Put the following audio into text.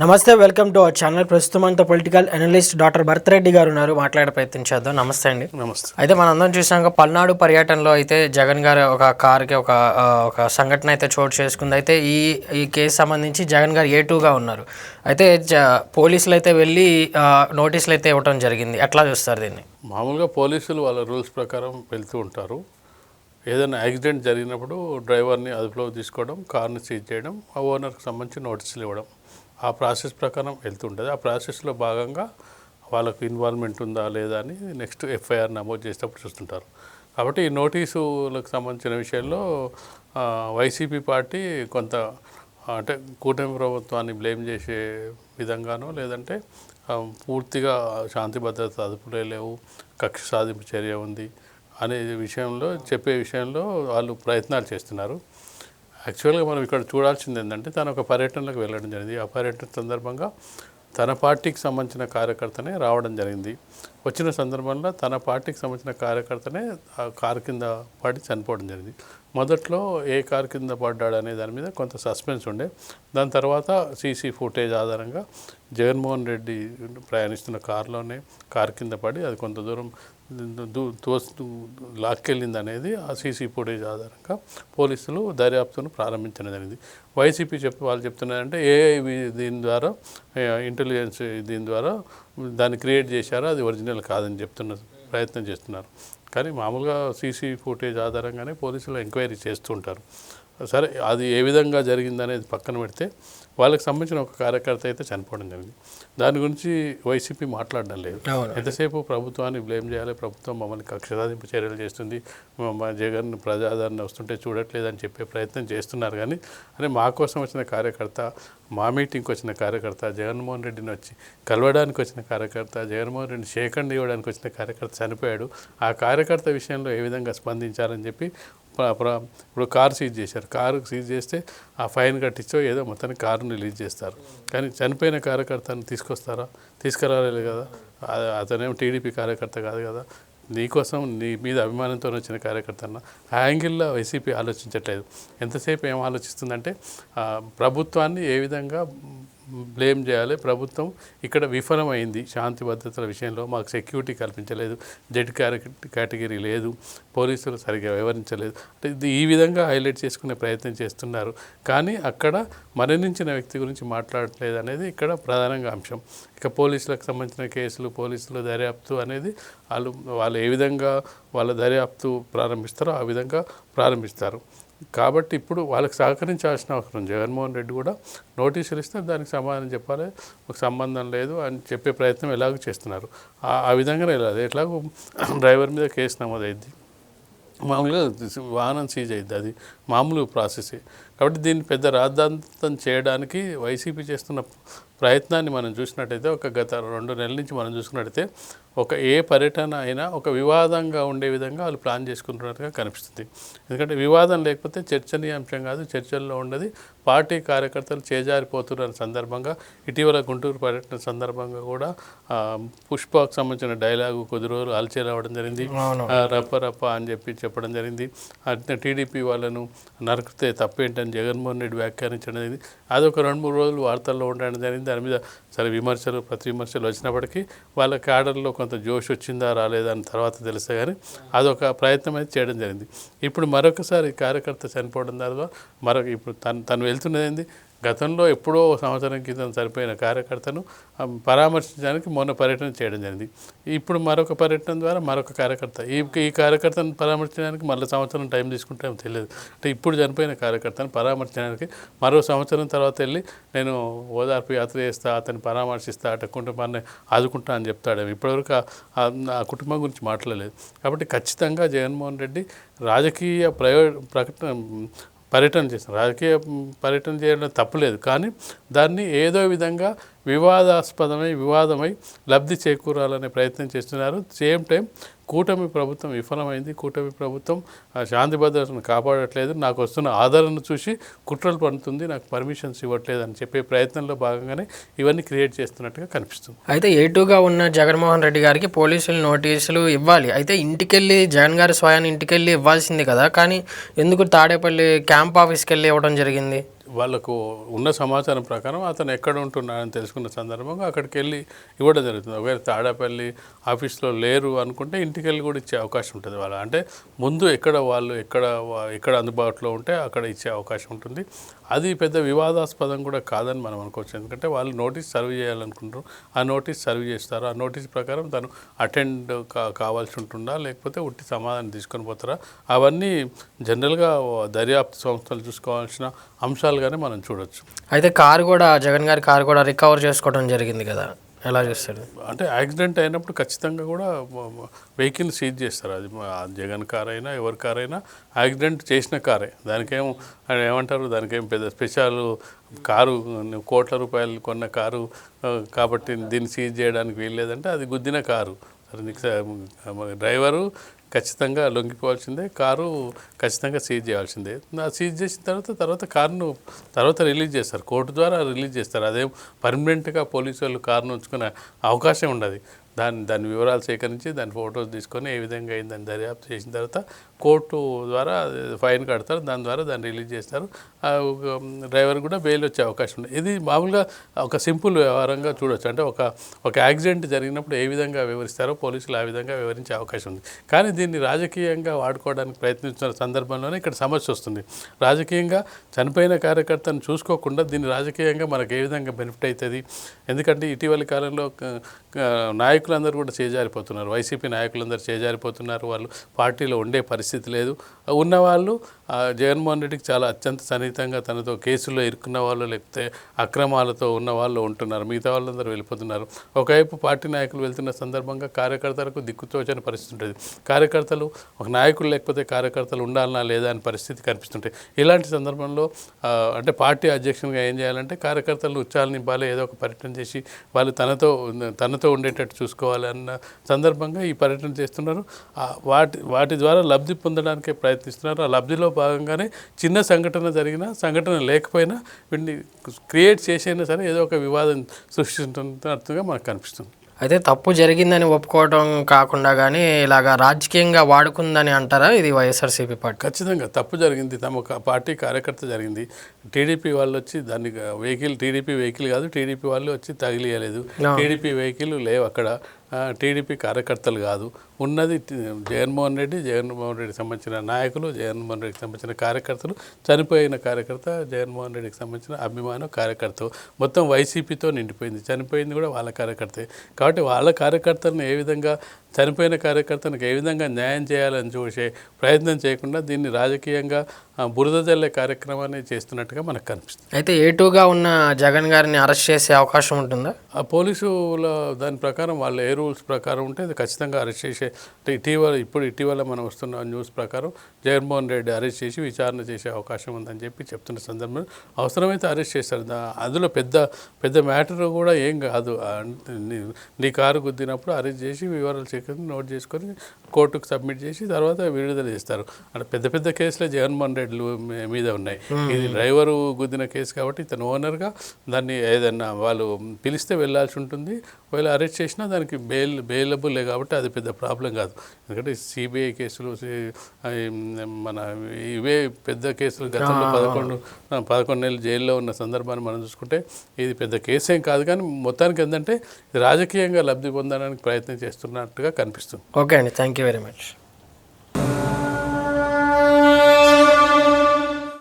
నమస్తే, welcome to our channel. ప్రస్తుతం అంతా పొలిటికల్ అనలిస్ట్ డాక్టర్ భరత్రెడ్డి గారు ఉన్నారు. మాట్లాడే ప్రయత్నం చేద్దాం. నమస్తే అండి. నమస్తే. అయితే మనం అందరం చూసాక పల్నాడు పర్యటనలో అయితే జగన్ గారు ఒక కార్కి ఒక సంఘటన అయితే చోటు చేసుకుంది. అయితే ఈ కేసు సంబంధించి జగన్ గారు A2గా ఉన్నారు. అయితే పోలీసులు అయితే వెళ్ళి నోటీసులు అయితే ఇవ్వడం జరిగింది. ఎట్లా చూస్తారు దీన్ని? మామూలుగా పోలీసులు వాళ్ళ రూల్స్ ప్రకారం వెళ్తూ ఉంటారు. ఏదైనా యాక్సిడెంట్ జరిగినప్పుడు డ్రైవర్ని అదుపులోకి తీసుకోవడం, కార్ని సీజ్ చేయడం, ఆ ఓనర్కి సంబంధించి నోటీసులు ఇవ్వడం, ఆ ప్రాసెస్ ప్రకారం వెళ్తుంటుంది. ఆ ప్రాసెస్లో భాగంగా వాళ్ళకు ఇన్వాల్వ్మెంట్ ఉందా లేదా అని నెక్స్ట్ FIR నమోదు చేసేటప్పుడు చూస్తుంటారు. కాబట్టి ఈ నోటీసులకు సంబంధించిన విషయంలో వైసీపీ పార్టీ కొంత అంటే కూటమి ప్రభుత్వాన్ని బ్లేమ్ చేసే విధంగానో, లేదంటే పూర్తిగా శాంతి భద్రత అదుపులే లేవు, కక్ష సాధింపు చర్య ఉంది అనే చెప్పే విషయంలో వాళ్ళు ప్రయత్నాలు చేస్తున్నారు. యాక్చువల్గా మనం ఇక్కడ చూడాల్సింది ఏంటంటే, తను ఒక పర్యటనలకు వెళ్ళడం జరిగింది. ఆ పర్యటన సందర్భంగా తన పార్టీకి సంబంధించిన కార్యకర్తనే రావడం జరిగింది. వచ్చిన సందర్భంలో తన పార్టీకి సంబంధించిన కార్యకర్తనే ఆ కారు కింద పడి చనిపోవడం జరిగింది. మొదట్లో ఏ కారు కింద పడ్డాడు అనే దాని మీద కొంత సస్పెన్స్ ఉండే. దాని తర్వాత CC ఫుటేజ్ ఆధారంగా జగన్మోహన్ రెడ్డి ప్రయాణిస్తున్న కారులోనే కారు కింద పడి అది కొంత దూరం లాక్కెళ్ళింది అనేది ఆ CC ఫుటేజ్ ఆధారంగా పోలీసులు దర్యాప్తును ప్రారంభించడం జరిగింది. వైసీపీ వాళ్ళు చెప్తున్నారంటే దీని ద్వారా ఇంటెలిజెన్స్ దీని ద్వారా దాన్ని క్రియేట్ చేశారో అది ఒరిజినల్ కాదని ప్రయత్నం చేస్తున్నారు. కానీ మామూలుగా CC ఫుటేజ్ ఆధారంగానే పోలీసులు ఎంక్వైరీ చేస్తుంటారు. సరే, అది ఏ విధంగా జరిగిందనేది పక్కన పెడితే వాళ్ళకి సంబంధించిన ఒక కార్యకర్త అయితే చనిపోవడం జరిగింది. దాని గురించి వైసీపీ మాట్లాడడం లేదు. ఎంతసేపు ప్రభుత్వాన్ని బ్లేమ్ చేయాలి, ప్రభుత్వం మమ్మల్ని కక్ష సాధింపు చర్యలు చేస్తుంది, జగన్ ప్రజాదరణ వస్తుంటే చూడట్లేదని చెప్పే ప్రయత్నం చేస్తున్నారు. కానీ అదే మా కోసం వచ్చిన కార్యకర్త, మా మీటింగ్కి వచ్చిన కార్యకర్త, జగన్మోహన్ రెడ్డిని వచ్చి కలవడానికి వచ్చిన కార్యకర్త, జగన్మోహన్ రెడ్డిని షేకండ్ ఇవ్వడానికి వచ్చిన కార్యకర్త చనిపోయాడు. ఆ కార్యకర్త విషయంలో ఏ విధంగా స్పందించాలని చెప్పి ఇప్పుడు కారు సీజ్ చేశారు. కారు సీజ్ చేస్తే ఆ ఫైన్ కట్టించో ఏదో మొత్తానికి కారుని రిలీజ్ చేస్తారు. కానీ చనిపోయిన కార్యకర్తను తీసుకురాలేదు కదా. అతనేమో టీడీపీ కార్యకర్త కాదు కదా. నీకోసం నీ మీద అభిమానంతో వచ్చిన కార్యకర్త అన్న ఆ యాంగిల్లో వైసీపీ ఆలోచించట్లేదు. ఎంతసేపు ఏం ఆలోచిస్తుందంటే ప్రభుత్వాన్ని ఏ విధంగా బ్లేమ్ చేయాలి, ప్రభుత్వం ఇక్కడ విఫలమైంది శాంతి భద్రతల విషయంలో, మాకు సెక్యూరిటీ కల్పించలేదు, జెడ్ కేటగిరీ లేదు, పోలీసులు సరిగ్గా వివరించలేదు అంటే ఈ విధంగా హైలైట్ చేసుకునే ప్రయత్నం చేస్తున్నారు. కానీ అక్కడ మరణించిన వ్యక్తి గురించి మాట్లాడట్లేదు అనేది ఇక్కడ ప్రధానంగా అంశం. ఇక పోలీసులకు సంబంధించిన కేసులు, పోలీసుల దర్యాప్తు అనేది వాళ్ళు ఏ విధంగా వాళ్ళ దర్యాప్తు ప్రారంభిస్తారో ఆ విధంగా ప్రారంభిస్తారు. కాబట్టి ఇప్పుడు వాళ్ళకి సహకరించాల్సిన అవసరం. జగన్మోహన్ రెడ్డి కూడా నోటీసులు ఇస్తే దానికి సమాధానం చెప్పాలి, ఒక సంబంధం లేదు అని చెప్పే ప్రయత్నం ఎలాగో చేస్తున్నారు. ఆ విధంగానే వెళ్ళాలి. ఎట్లాగో డ్రైవర్ మీద కేసు నమోదైద్ది, మామూలుగా వాహనం సీజ్ అయింది, అది మామూలు ప్రాసెసే. కాబట్టి దీన్ని పెద్ద రాద్ధాంతం చేయడానికి వైసీపీ చేస్తున్న ప్రయత్నాన్ని మనం చూసినట్టయితే గత 2 నెలల నుంచి మనం చూసుకున్నట్టయితే ఏ పర్యటన అయినా ఒక వివాదంగా ఉండే విధంగా వాళ్ళు ప్లాన్ చేసుకుంటున్నట్టుగా కనిపిస్తుంది. ఎందుకంటే వివాదం లేకపోతే చర్చనీయాంశం కాదు, చర్చల్లో ఉండదు. పార్టీ కార్యకర్తలు చేజారిపోతున్న సందర్భంగా ఇటీవల గుంటూరు పర్యటన సందర్భంగా కూడా పుష్పకు సంబంధించిన డైలాగు కొద్ది రోజులు అలచేలు అవ్వడం జరిగింది. రప్ప అని చెప్పడం జరిగింది. టీడీపీ వాళ్ళను నరికితే తప్పేంటని జగన్మోహన్ రెడ్డి వ్యాఖ్యానించడం జరిగింది. అదొక 2-3 రోజులు వార్తల్లో ఉండడం జరిగింది. దాని మీద సరే ప్రతి విమర్శలు వచ్చినప్పటికీ వాళ్ళ క్యాడర్లో కొంత జోష్ వచ్చిందా రాలేదా అని తర్వాత తెలిస్తే కానీ అదొక ప్రయత్నం అయితే చేయడం జరిగింది. ఇప్పుడు మరొకసారి కార్యకర్త చనిపోవడం ద్వారా ఇప్పుడు తను వెళ్తున్నది ఏంది, గతంలో ఎప్పుడో సంవత్సరం క్రితం సరిపోయిన కార్యకర్తను పరామర్శించడానికి మొన్న పర్యటన చేయడం జరిగింది. ఇప్పుడు మరొక పర్యటన ద్వారా మరొక కార్యకర్త ఈ కార్యకర్తను పరామర్శించడానికి మళ్ళీ సంవత్సరం టైం తీసుకుంటామో తెలియదు. అంటే ఇప్పుడు చనిపోయిన కార్యకర్తను పరామర్శించడానికి మరో సంవత్సరం తర్వాత వెళ్ళి నేను ఓదార్పు యాత్ర చేస్తా, అతన్ని పరామర్శిస్తా, అటు కుటుంబాన్ని ఆదుకుంటా అని చెప్తాడు. ఇప్పటివరకు ఆ కుటుంబం గురించి మాట్లాడలేదు. కాబట్టి ఖచ్చితంగా జగన్మోహన్ రెడ్డి రాజకీయ పర్యటన చేస్తారు. రాజకీయ పర్యటన చేయడం తప్పులేదు, కానీ దాన్ని ఏదో విధంగా వివాదమై లబ్ధి చేకూరాలనే ప్రయత్నం చేస్తున్నారు. సేమ్ టైం కూటమి ప్రభుత్వం విఫలమైంది. కూటమి ప్రభుత్వం శాంతి భద్రతను కాపాడట్లేదు, నాకు వస్తున్న ఆదరణ చూసి కుట్రలు పడుతుంది, నాకు పర్మిషన్స్ ఇవ్వట్లేదు అని చెప్పే ప్రయత్నంలో భాగంగానే ఇవన్నీ క్రియేట్ చేస్తున్నట్టుగా కనిపిస్తుంది. అయితే A2గా ఉన్న జగన్మోహన్ రెడ్డి గారికి పోలీసులు నోటీసులు ఇవ్వాలి. అయితే ఇంటికెళ్ళి జగన్ గారి స్వయాన్ని ఇంటికెళ్ళి ఇవ్వాల్సింది కదా, కానీ ఎందుకు తాడేపల్లి క్యాంప్ ఆఫీస్కి వెళ్ళి ఇవ్వడం జరిగింది? వాళ్ళకు ఉన్న సమాచారం ప్రకారం అతను ఎక్కడ ఉంటున్నాడని తెలుసుకున్న సందర్భంగా అక్కడికి వెళ్ళి ఇవ్వడం జరుగుతుంది. ఒకవేళ తాడేపల్లి ఆఫీస్లో లేరు అనుకుంటే ఇంటికి వెళ్ళి కూడా ఇచ్చే అవకాశం ఉంటుంది. వాళ్ళ అంటే ముందు వాళ్ళు ఎక్కడ అందుబాటులో ఉంటే అక్కడ ఇచ్చే అవకాశం ఉంటుంది. అది పెద్ద వివాదాస్పదం కూడా కాదని మనం అనుకోవచ్చు. ఎందుకంటే వాళ్ళు నోటీస్ సర్వ్ చేయాలనుకుంటారు, ఆ నోటీస్ సర్వ్ చేస్తారు. ఆ నోటీస్ ప్రకారం తను అటెండ్ కావాల్సి ఉంటుందా, లేకపోతే ఉట్టి సమాధానం తీసుకొని పోతారా, అవన్నీ జనరల్గా దర్యాప్తు సంస్థలు చూసుకోవాల్సిన అంశాలుగానే మనం చూడొచ్చు. అయితే జగన్ గారి కారు కూడా రికవర్ చేసుకోవడం జరిగింది కదా, ఎలా చేస్తాడు? అంటే యాక్సిడెంట్ అయినప్పుడు ఖచ్చితంగా కూడా వెహికల్ సీజ్ చేస్తారు. అది జగన్ కార్ అయినా ఎవరి కార్ అయినా యాక్సిడెంట్ చేసిన కారే. ఏమంటారు, దానికేం పెద్ద స్పెషల్ కారు కోట్ల రూపాయలు కొన్న కారు కాబట్టి దీన్ని సీజ్ చేయడానికి వీల్లేదంటే అది గుద్దిన కారు. డ్రైవరు ఖచ్చితంగా లొంగిపోవాల్సిందే, కారు ఖచ్చితంగా సీజ్ చేయాల్సిందే. సీజ్ చేసిన తర్వాత కారును రిలీజ్ చేస్తారు, కోర్టు ద్వారా రిలీజ్ చేస్తారు. అదేం పర్మనెంట్గా పోలీసు వాళ్ళు కారును ఉంచుకునే అవకాశం ఉండదు. దాని వివరాలు సేకరించి దాని ఫొటోస్ తీసుకొని ఏ విధంగా అయిందని దర్యాప్తు చేసిన తర్వాత కోర్టు ద్వారా ఫైన్ కడతారు, దాని ద్వారా దాన్ని రిలీజ్ చేస్తారు. డ్రైవర్ కూడా బెయిల్ వచ్చే అవకాశం ఉంది. ఇది మామూలుగా ఒక సింపుల్ వ్యవహారంగా చూడొచ్చు. అంటే ఒక యాక్సిడెంట్ జరిగినప్పుడు ఏ విధంగా వివరిస్తారో పోలీసులు ఆ విధంగా వివరించే అవకాశం ఉంది. కానీ దీన్ని రాజకీయంగా వాడుకోవడానికి ప్రయత్నిస్తున్న సందర్భంలోనే ఇక్కడ సమస్య వస్తుంది. రాజకీయంగా చనిపోయిన కార్యకర్తను చూసుకోకుండా దీన్ని రాజకీయంగా మనకు ఏ విధంగా బెనిఫిట్ అవుతుంది. ఎందుకంటే ఇటీవలి కాలంలో నాయకులందరూ కూడా చేజారిపోతున్నారు, వైసీపీ నాయకులందరూ చేజారిపోతున్నారు. వాళ్ళు పార్టీలో ఉండే పరిస్థితి లేదు. ఉన్నవాళ్ళు జగన్మోహన్ రెడ్డికి చాలా అత్యంత సన్నిహితంగా తనతో కేసుల్లో ఇరుక్కున్న వాళ్ళు, లేకపోతే అక్రమాలతో ఉన్న వాళ్ళు ఉంటున్నారు. మిగతా వాళ్ళందరూ వెళ్ళిపోతున్నారు. ఒకవైపు పార్టీ నాయకులు వెళ్తున్న సందర్భంగా కార్యకర్తలకు దిక్కుతోచని పరిస్థితి ఉంటుంది. కార్యకర్తలు ఒక నాయకులు లేకపోతే కార్యకర్తలు ఉండాలన్నా లేదా అని పరిస్థితి కనిపిస్తుంటాయి. ఇలాంటి సందర్భంలో అంటే పార్టీ అధ్యక్షునిగా ఏం చేయాలంటే కార్యకర్తలు ఉత్సాహాలు నింపాలి, ఏదో ఒక పర్యటన చేసి వాళ్ళు తనతో ఉండేటట్టు చూసుకోవాలి అన్న సందర్భంగా ఈ పర్యటన చేస్తున్నారు. వాటి ద్వారా లబ్ధి పొందడానికే ప్రయత్నిస్తున్నారు. ఆ లబ్ధిలో భాగంగానే చిన్న సంఘటన లేకపోయినా వీటిని క్రియేట్ చేసైనా సరే ఏదో ఒక వివాదం సృష్టిస్తున్నట్టుగా మనకు కనిపిస్తుంది. అయితే తప్పు జరిగిందని ఒప్పుకోవడం కాకుండా కానీ ఇలాగా రాజకీయంగా వాడుకుందని అంటారా ఇది వైఎస్ఆర్సీపీ పార్టీ? ఖచ్చితంగా తప్పు జరిగింది. తమ పార్టీ కార్యకర్త జరిగింది. టీడీపీ వాళ్ళు వచ్చి దాన్ని టీడీపీ వెహికల్ కాదు, టీడీపీ వాళ్ళు వచ్చి తగిలియలేదు. టీడీపీ వెహికల్ లేవు అక్కడ, టీడీపీ కార్యకర్తలు కాదు ఉన్నది. జగన్మోహన్ రెడ్డికి సంబంధించిన నాయకులు, జగన్మోహన్ రెడ్డికి సంబంధించిన కార్యకర్తలు, చనిపోయిన కార్యకర్త, జగన్మోహన్ రెడ్డికి సంబంధించిన అభిమానం కార్యకర్త, మొత్తం వైసీపీతో నిండిపోయింది. చనిపోయింది కూడా వాళ్ళ కార్యకర్తే. కాబట్టి వాళ్ళ కార్యకర్తలను ఏ విధంగా, చనిపోయిన కార్యకర్తలకు ఏ విధంగా న్యాయం చేయాలని చూసే ప్రయత్నం చేయకుండా దీన్ని రాజకీయంగా బురద జల్లే కార్యక్రమాన్ని చేస్తున్నట్టుగా మనకు కనిపిస్తుంది. అయితే ఏటూగా ఉన్న జగన్ గారిని అరెస్ట్ చేసే అవకాశం ఉంటుందా? ఆ పోలీసుల దాని ప్రకారం వాళ్ళు ఏ రూల్స్ ప్రకారం ఉంటే అది ఖచ్చితంగా అరెస్ట్ చేసే, ఇటీవల మనం వస్తున్న న్యూస్ ప్రకారం జగన్మోహన్ రెడ్డి అరెస్ట్ చేసి విచారణ చేసే అవకాశం ఉందని చెప్తున్న సందర్భంలో అవసరమైతే అరెస్ట్ చేస్తారు. అందులో పెద్ద మ్యాటర్ కూడా ఏం కాదు. నీ కారు గుద్దినప్పుడు అరెస్ట్ చేసి వివరాలు నోట్ చేసుకొని కోర్టుకు సబ్మిట్ చేసి తర్వాత విడుదల చేస్తారు. అంటే పెద్ద కేసులే జగన్మోహన్ రెడ్డి మీద ఉన్నాయి. ఇది డ్రైవరు గుద్దిన కేసు కాబట్టి ఇతను ఓనర్గా దాన్ని ఏదన్నా వాళ్ళు పిలిస్తే వెళ్ళాల్సి ఉంటుంది. ఒకవేళ అరెస్ట్ చేసినా దానికి బెయిలబుల్ కాబట్టి అది పెద్ద ప్రాబ్లం కాదు. ఎందుకంటే సిబిఐ కేసులు, మన ఇవే పెద్ద కేసులు గతంలో 11 నెలలు జైల్లో ఉన్న సందర్భాన్ని మనం చూసుకుంటే ఇది పెద్ద కేసు ఏం కాదు. కానీ మొత్తానికి ఏంటంటే ఇది రాజకీయంగా లబ్ధి పొందడానికి ప్రయత్నం చేస్తున్నట్టుగా కనిపిస్తుంది. ఓకే అండి, థ్యాంక్ యూ వెరీ మచ్.